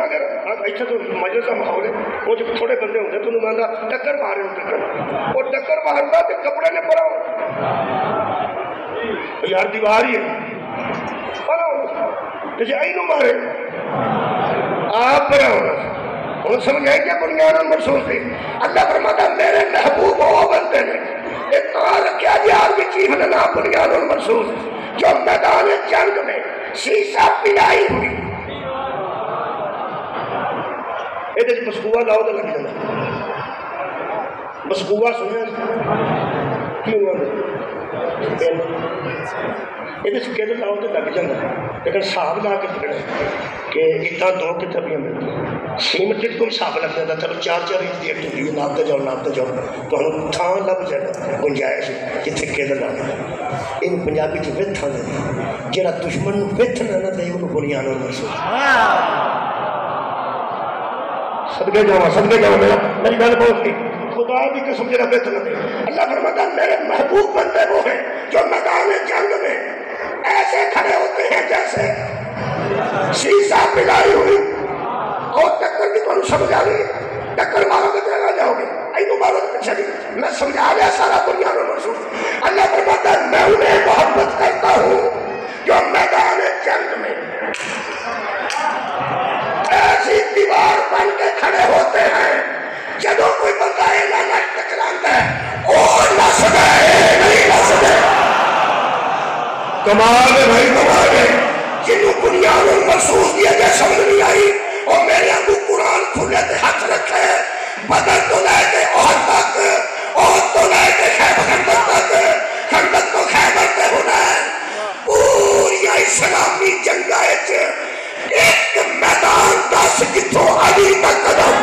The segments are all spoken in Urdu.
اگر اتنے تو مجلس کا ماحول ہے وہ جو تھوڑے بندے ہوتے تو انہوں نے ٹکر مارے ہو ٹکر وہ ٹکر مارتا تو کپڑے نے پڑا ہو یار دیوار ہی ہے پڑا ہو جیسے اینو مارے آپ پڑا ہونا انہوں سمجھائے کیا بنیاد مرسول تھی اللہ فرماتا میرے محبوب وہ بنتے ہیں اتنا رکھا جہاز بھی چیف نے نام بنیاد مرسول جو میدان جنگ میں شیشہ پلائی ہوئی یہ مسکوا لاؤ تو لگ جانا مسکوا سنیا کیوں یہ کہتے لاؤ تو لگ جانا لیکن حساب لا کے پکڑا کہ اتنا دو کتنے بھی ملتی سیمنٹ کو حساب لگ جاتا چلو 4-4 انچ کی اٹھ ہوئی ناپتے جاؤ تو ہم تھان لگ جائے گنجائش جتنے کہتے لانا یہ پنجابی چ وتھ آدھے جہاں دشمن وتھ نہ دے انہوں بنیاد محسوس صدقے جاؤ میری گل بہت تھی خدا کی قسم جرا وتھ نہ دے اللہ فرماتا میرے محبوب بندے وہ ہیں جو میدان جنگ میں ایسے کھڑے ہوتے ہیں جیسے شیشہ پلائی ہوئی اور ٹکر کی تمہیں سمجھا رہی ہے ٹکر مارو گے چلا جاؤ گے اینو مارو گے چلی میں سمجھا رہا سارا دنیا میں محسوس اللہ فرماتا میں انہیں محبت کرتا ہوں جو میدان جنگ میں ایسی دیوار بن کے کھڑے ہوتے ہیں جب کوئی بندہ اعلان ٹکراتا ہے اور نس گئے نہیں نس گئے کمال ہے بھائی کمال ہے جنہوں بنیاد محسوس دیا گیا سمجھ نہیں آئی اور میرے ابو قرآن کھلے تھے ہاتھ رکھے بدر تو لائے تھے عہد تک عہد تو لائے تھے خیبر خندق تک خندق تو خیبر تے ہونا ہے پوری اسلامی جنگائے ایک میدان 10 جتوں علی کا قدم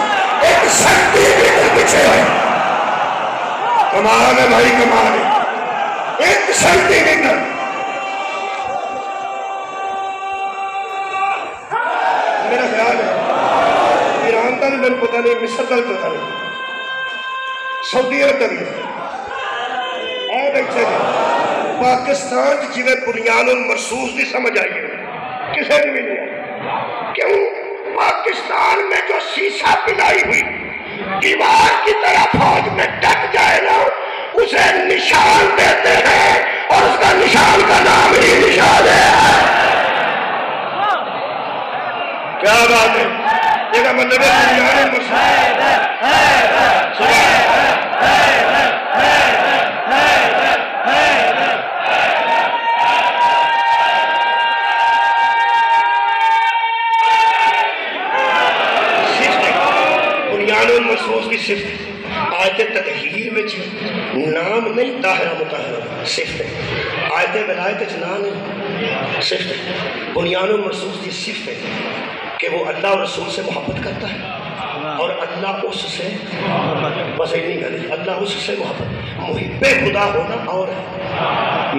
ایک سنٹی میٹر پیچھے ہے کمال ہے بھائی کمال ہے 1 سنٹی میٹر میرا خیال ہے ایران کا بھی میرے پتا نہیں مصر کا بھی پتا نہیں سعودی عرب کا بھی اے بیٹھے پاکستان جی بنیاد المرسوس کی سمجھ آئی ہے کسے بھی نہیں ہے کیوں پاکستان میں جو شیشہ پلائی ہوئی دیوار کی طرح فوج میں ڈٹ جائے نا اسے نشان دیتے ہیں اور اس کا نشان کا نام ہی نشان ہے کیا بات ہے یہ کا مطلب ہے بنیاد المرسوس کی صفت آیت تطہیر میں نام نہیں طاہرہ مطہرہ صفت ہے آیت ولایت نام نہیں صفت ہے بنیاد المرسوس کی صفت ہے کہ وہ اللہ اور رسول سے محبت کرتا ہے اور اللہ اس سے بس نہیں کرے اللہ اس سے محبت محب خدا ہونا اور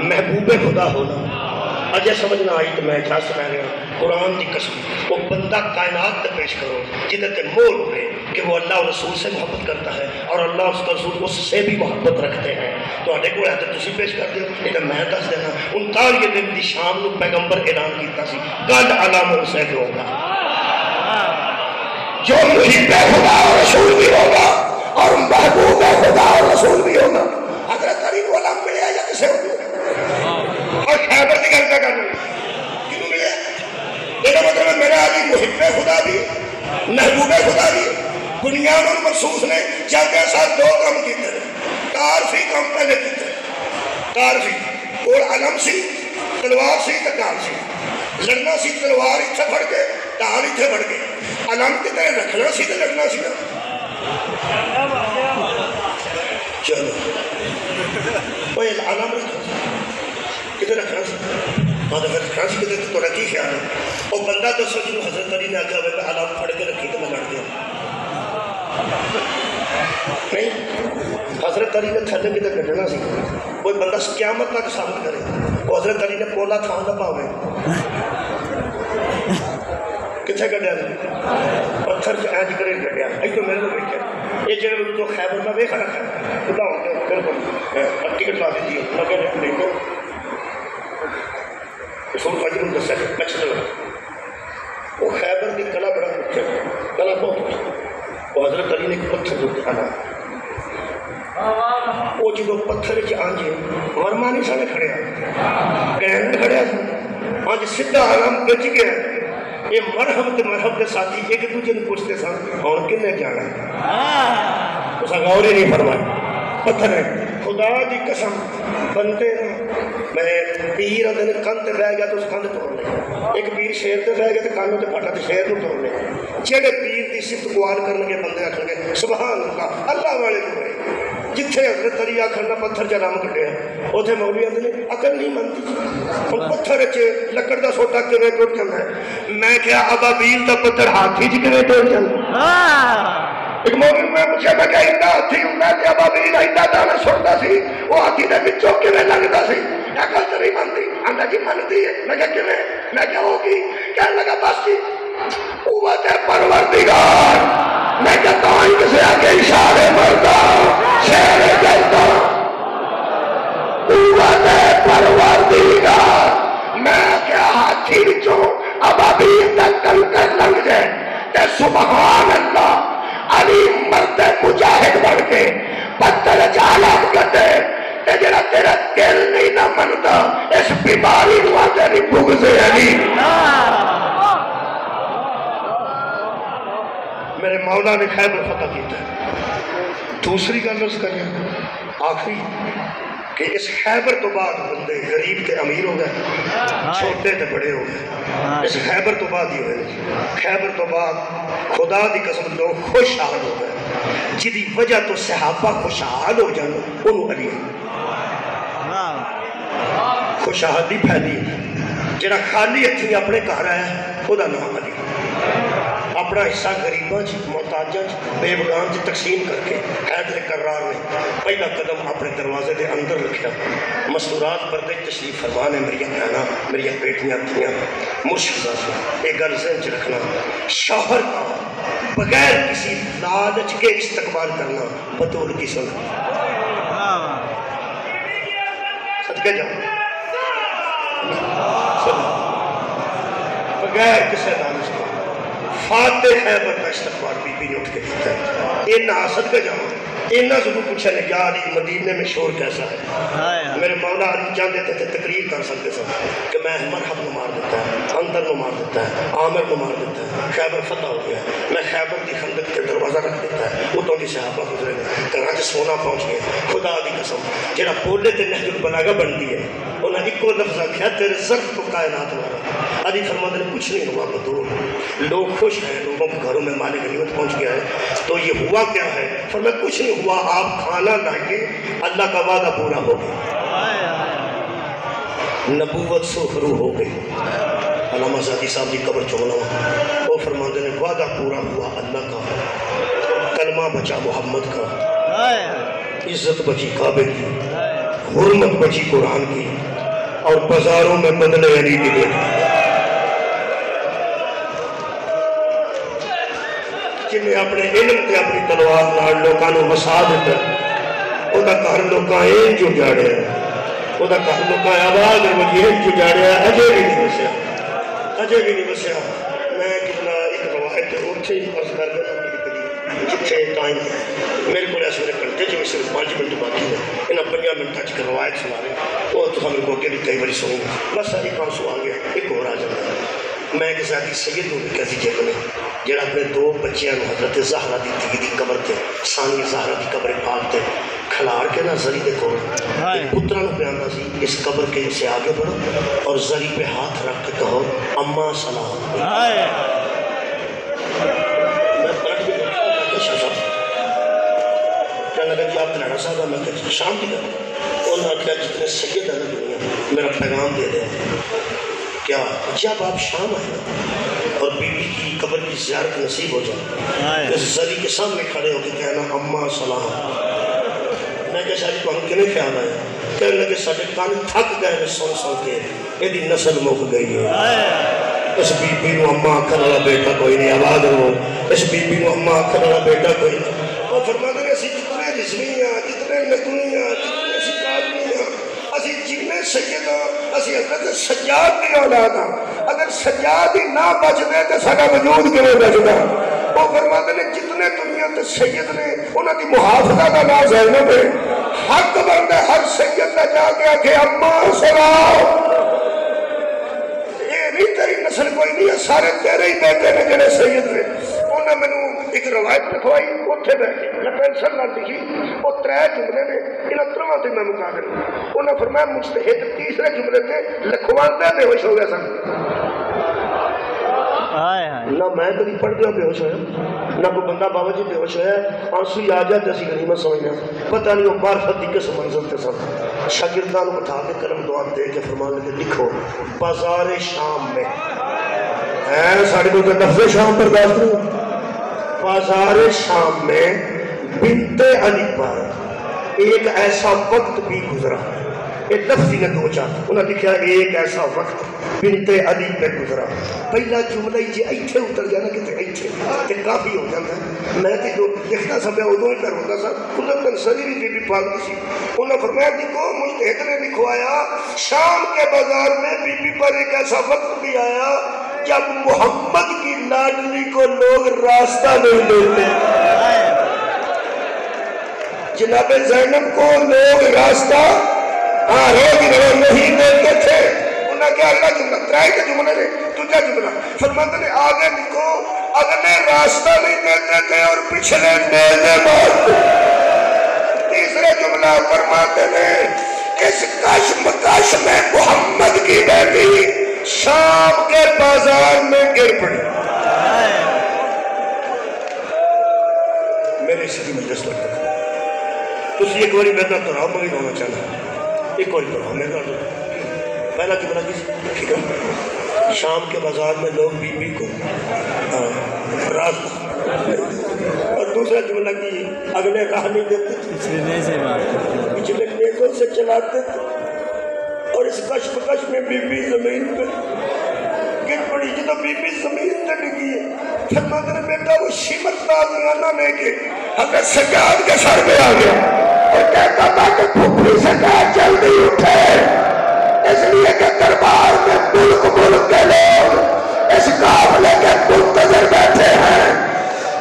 محبوب خدا ہونا اجے سمجھ نہ آئی تو میں اجازت میں گیا قرآن کی قسم وہ بندہ کائنات تک پیش کرو جدھر تے مول ہوئے کہ وہ اللہ اور رسول سے محبت کرتا ہے اور اللہ اس کا رسول اس سے بھی محبت رکھتے ہیں تو آٹے کو رہتے تسی پیش کر دے لیکن میں دس دینا 39 دن دی شام نو پیغمبر اعلان کیتا سی گل علامہ حسین ہوگا جو محب خدا اور رسول بھی ہوگا اور محبوب خدا اور رسول بھی ہوگا حضرت علی کو علام ملے یا کسے ہوگا اور خیبر کی گل کر رہے کیوں ملے یہ مطلب ہے میرا علی محب خدا بھی محبوب خدا بھی بنیاد المرسوس نے جاتے ساتھ 2 کام کیتے ہیں تعارفی کام پہلے کیتے ہیں تعارفی اور علم سی تلوار سی تکال سی لڑنا سی تلوار اتھے پڑ کے تار اتھے پڑ کے علم کتے رکھنا سی تو لڑنا سی نا چلو وہ علم رکھنا سی کتے رکھنا سی ہاں تو پھر رکھنا سی کتے تو رکھی خیال ہے وہ بندہ تو سوچ لو حضرت علی نے آکھا ہوئے علم پڑھ کے رکھی تو میں لڑ دیا نہیں حضرت علی نے تھلے کی تک گھٹنا سی کوئی بندہ قیامت تک ثابت کرے وہ حضرت علی نے پولا تھان نہ پاوے کتنے گھٹیا نے پتھر سے اینج کرے گھٹیا ایک تو میرے کو بیٹھے یہ جگہ تو خیبر میں ویکھا رکھا خدا ہوتے ہیں بالکل ٹکٹ لا دیتی ہے لگے نہیں تو رسول فاجر نے دسا میں چلے وہ خیبر کی کلا بڑا مکھ ہے اللہ بہت وہ حضرت علی نے ایک پتھر اٹھانا وہ جب پتھر آنجے ورما نہیں سارے کھڑے کہنے کھڑے آج سدھا آرام بچ گیا یہ مرحب تے مرحب کے ساتھی ایک دوسرے نے پوچھتے سن اور کنے جانا اس غور ہی نہیں فرمایا پتھر ہے خدا دی قسم بنتے میں پیر اندر کن تے بہ گیا تو اس کن توڑ لے ایک پیر شیر تے بہ گیا تو کانوں تے پھٹا تے شیر نو توڑ لے جڑے پیر دی صفت گوار کرنے کے بندے آکھن گے سبحان اللہ اللہ والے کو جتھے حضرت علی آکھن پتھر چ رم کٹیا اوتھے مولوی آندے نے عقل نہیں منتی ہن پتھر وچ لکڑ دا سوٹا کیویں ٹوٹ جاندا ہے میں کہیا ابابیل دا پتھر ہاتھی وچ کیویں ٹوٹ جاندا ایک مولوی میں پوچھا میں کہ ایندا ہاتھی ہوندا تے ابابیل ایندا دانا سٹدا سی وہ ہاتھی دے وچوں کیویں لگدا سی عقل تے نہیں منتی آندا جی منتی ہے میں کہ کیویں میں کہ ہوگی کہنے لگا بس جی قوت پروردگار میں کہتا ہوں کسی آگے اشارے مرتا شہر جلتا قوت پروردگار میں کیا ہاتھی بچوں ابابیل تک کل کر لگ جائے تے سبحان اللہ علی مرد مجاہد بڑھ کے پتھر چالات کرتے تے جڑا تیرا دل نہیں نہ منتا اس بیماری ہوا تیری بغض علی میرے مولا نے خیبر فتح کیتا ہے دوسری گل اس کریں آخری کہ اس خیبر تو بعد بندے غریب تے امیر ہو گئے چھوٹے تے بڑے ہو گئے اس خیبر تو بعد ہی ہوئے خیبر تو بعد خدا دی قسم لوگ خوشحال ہو گئے جدی وجہ تو صحابہ خوشحال ہو جانا انہوں علی خوشحالی پھیلی جڑا خالی اتنی اپنے گھر آیا وہ نام علی اپنا حصہ غریباں محتاجاں بے بغاں تقسیم کر کے حیدر کرار نے پہلا قدم اپنے دروازے دے اندر رکھا مستورات پردے تشریف فرما نے میری بہناں میری بیٹیاں تھیاں مرشدہ سے ایک گل ذہن چ رکھنا شوہر کا بغیر کسی لالچ کے استقبال کرنا بطول کی سنت صدقے جاؤ بغیر کسی لالچ کے فاتح خیبر کا استقبال بی بی نے اٹھ کے دیتا ہے اینا حسد کا جاؤں اینا ضرور پوچھا نے یا علی مدینے میں شور کیسا ہے میرے مولا علی چاہتے تھے تقریر کر سکتے سن کہ میں مرحب نو مار دیتا ہے اندر نو مار دیتا ہے عامر نو مار دیتا ہے خیبر فتح ہو گیا میں خیبر کی خندق کے دروازہ رکھ دیتا ہے وہ تو کی صحابہ گزرے گا کراچ سونا پہنچ گیا خدا دی قسم جڑا بولے تے نہج البلاغہ بنتی ہے انہاں ایکو لفظ آکھیا تیرے ظرف کو کائنات والا علی فرماتے نے کچھ نہیں ہوا بدور لوگ خوش ہیں لوگوں کے گھروں میں مال غنیمت پہنچ گیا ہے تو یہ ہوا کیا ہے فرمایا کچھ نہیں ہوا آپ کھانا لائیے اللہ کا وعدہ پورا ہو گیا نبوت سرخرو ہو گئی علامہ زادی صاحب کی قبر چونا وہ فرماتے نے وعدہ پورا ہوا اللہ کا کلمہ بچا محمد کا عزت بچی کعبے کی حرمت بچی قرآن کی اور بازاروں میں بدلے علی کی بیٹی جنہیں اپنے علم تے اپنی تلوار نال لوکاں نو وسا دیتا او دا گھر لوکاں انج اجاڑیا او دا گھر لوکاں آواز وجی انج اجاڑیا اجے بھی نہیں وسیا اجے بھی نہیں وسیا میں کتنا ایک روایت اوتھے ہی عرض کر دینا جتھے ٹائم میرے کو اس ویلے گھنٹے چ صرف 5 منٹ باقی ہے انہاں 5 منٹاں چ روایت سنا رہے وہ تو ہمیں کو اگے بھی کئی باری سنوں بس ایک آنسو آ گیا ایک اور آ جاتا ہے میں ایک ذاتی سید ہوں کیسی جگہ میں جڑا اپنے 2 بچیاں حضرت زہرا دی دھی دی قبر تے ثانی زہرا دی قبر پاک تے کھلار کے نہ زری دے کول پتراں نو پیاندا سی اس قبر کے سے آگے بڑھو اور زری پہ ہاتھ رکھ کے کہو اما سلام میں پلٹ کے کہنے لگا جی آپ تلاڑا صاحب میں کہ شام کی گل انہوں نے کہا جتنے سید ہیں دنیا میرا پیغام دے دیں کیا جب آپ شام آئے اور بی بی کی قبر کی زیارت نصیب ہو جائے اس زری کے سامنے کھڑے ہو کے کہنا اما سلام میں کہا شاید کو ہم کنے خیال آئے کہنے لگے ساڑھے کان تھک گئے سن سن کے یہ دی نسل مک گئی ہے اس بی بی نو اما آکھن والا بیٹا کوئی نہیں آواز ہو اس بی بی نو اما آکھن والا بیٹا کوئی نہیں وہ فرماتے ہیں اسی جتنے رزمیاں جتنے نکویاں جتنے سکالیاں اسی جتنے سیدہ اسی حضرت سجاد کی اولاد ہاں اگر سجاد ہی نہ بچ دے تو سارا وجود کرے بچ دا وہ فرماتے نے جتنے دنیا تے سید نے انہاں دی محافظہ دا نام زینب ہے، حق بندہ ہر سید دا جا کے آکھے اماں سلاؤ، یہ نہیں تیری نسل کوئی نہیں ہے، سارے تیرے ہی بیٹے نے جڑے سید نے۔ انہاں مینوں ایک روایت لکھوائی، اوتھے بیٹھ کے میں پینسل نال لکھی، وہ 3 جملے نے، انہاں 3 تے میں مکا دوں۔ انہاں فرمایا مجتہد تیسرے جملے تے لکھواندے بے ہوش ہو گیا سن۔ نہ میں کبھی پڑھ دیا بے ہوش ہوا، نہ کوئی بندہ بابا جی بے ہوش ہوا، آنسو آ جاتے اسی غنیمت سمجھنا، پتہ نہیں وہ معرفت دی کس منزل تے سن۔ شاگردان کو بٹھا کے قلم دعا دے کے فرمان لگے لکھو بازار شام میں، ساڑھے کو لفظ شام پر بات کروں، بازار شام میں بنت علی پر ایک ایسا وقت بھی گزرا، ایک لفظی نے 2 4 انہوں نے لکھا ایک ایسا وقت بنت علی پہ گزرا۔ پہلا جملہ جی ایتھے اتر جانا کہ ایتھے تے کافی ہو جاتا ہے۔ میں تے جو لکھنا سا میں ادوں ہی کر ہوتا سا، قدرتاً صدی بی بی پاک کی سی، انہوں نے فرمایا دیکھو مجتہد نے لکھوایا شام کے بازار میں بی بی پر ایک ایسا وقت بھی آیا جب محمد کی لاڈلی کو لوگ راستہ نہیں دیتے، جناب زینب کو لوگ راستہ روز نہیں دیتے تھے۔ انہوں نے کیا اگلا جملہ 3 کے جملے نے، دوسرا جملہ فرماتے نے آگے لکھو اگلے راستہ نہیں دیتے تھے اور پچھلے نیزے مارتے۔ تیسرے جملہ فرماتے نے اس کشمکش میں محمد کی بیٹی شام کے بازار میں گر پڑی۔ میرے اسی کی مجلس لگتا ہے تو اسی ایک باری میں تو راہ مگی ہونا چاہتا ایک اور پڑھا میں کہا پہلا جملہ کسی شام کے بازار میں لوگ بی بی کو رات، اور دوسرا جملہ کی اگلے راہ نہیں دیتے پچھلے نیزوں سے چلاتے تھے، اور اس کشمکش میں بی بی زمین پہ گر پڑی۔ جب بی بی زمین پہ ڈگی ہے فرماتے نے بیٹا وہ شمر تازیانہ لے کے حضرت سجاد کے سر میں آ گیا اور کہتا تھا کہ پھپڑی سجاد جلدی اٹھے، اس لیے کہ دربار میں ملک ملک کے لوگ اس قافلے کے منتظر بیٹھے ہیں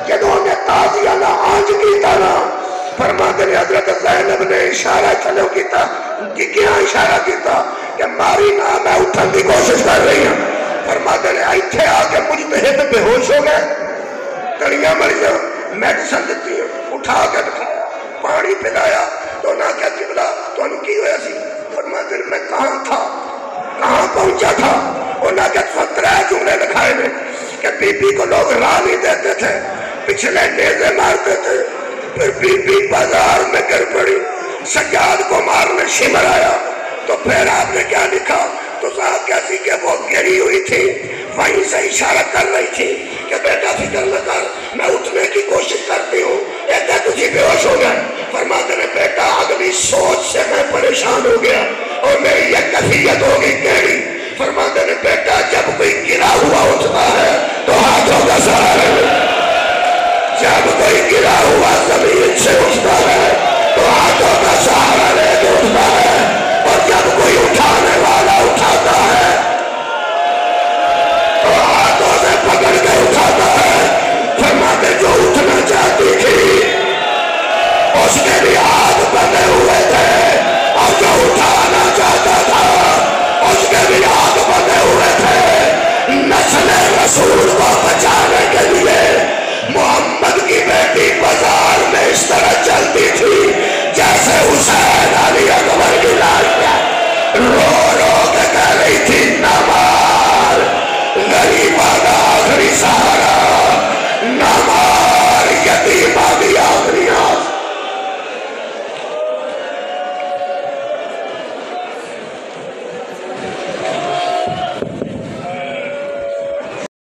جنہوں نے تازیانہ آنچ کی طرح۔ فرماتے نے حضرت زینب نے اشارہ چلو کیتا کہ کیا اشارہ کیتا کہ ماری نہ میں اٹھن کی کوشش کر رہی ہوں۔ فرماتے نے ایتھے آ کے مجتہد بے ہوش ہو گئے، کڑیاں مریض میڈیسن دیتی اٹھا کے دکھایا، پانی پلایا تو نہ کیا قبلہ تو انہوں کی ہویا سی۔ فرماتے نے میں کہاں تھا، کہاں پہنچا تھا، انہوں نے 17 جملے لکھائے میں کہ بی بی کو لوگ راہ نہیں دیتے تھے، پچھلے نیزے مارتے تھے، پھر بی بی بازار میں گر پڑی، سجاد کو مارنے شمر آیا، تو پھر آپ نے کیا لکھا تو صاحب کیسی کہ وہ گری ہوئی تھی، وہیں سے اشارہ کر رہی تھی کہ بیٹا فکر نہ کر میں اٹھنے کی کوشش کرتی ہوں، ایک ہے تجھے بے ہوش ہو گئے۔ فرماتے نے بیٹا اگلی سوچ سے میں پریشان ہو گیا اور میری یہ کیفیت ہوگی کیڑی۔ فرماتے نے بیٹا جب کوئی گرا ہوا اٹھتا ہے تو ہاتھوں کا سہارا لے، جب کوئی گرا ہوا زمین سے اٹھتا ہے تو ہاتھوں کا سہارا لے کے اٹھتا ہے، اور جب کوئی اٹھانے والا اٹھاتا ہے تو ہاتھوں سے پکڑ کے اٹھاتا ہے۔ فرماتے جو اٹھنا چاہتی تھی اس کے بھی ہاتھ بندے ہوئے تھے، اور جو اٹھانا چاہتا تھا اس کے بھی ہاتھ بندے ہوئے تھے۔ نسل رسول کو بچانے کے لیے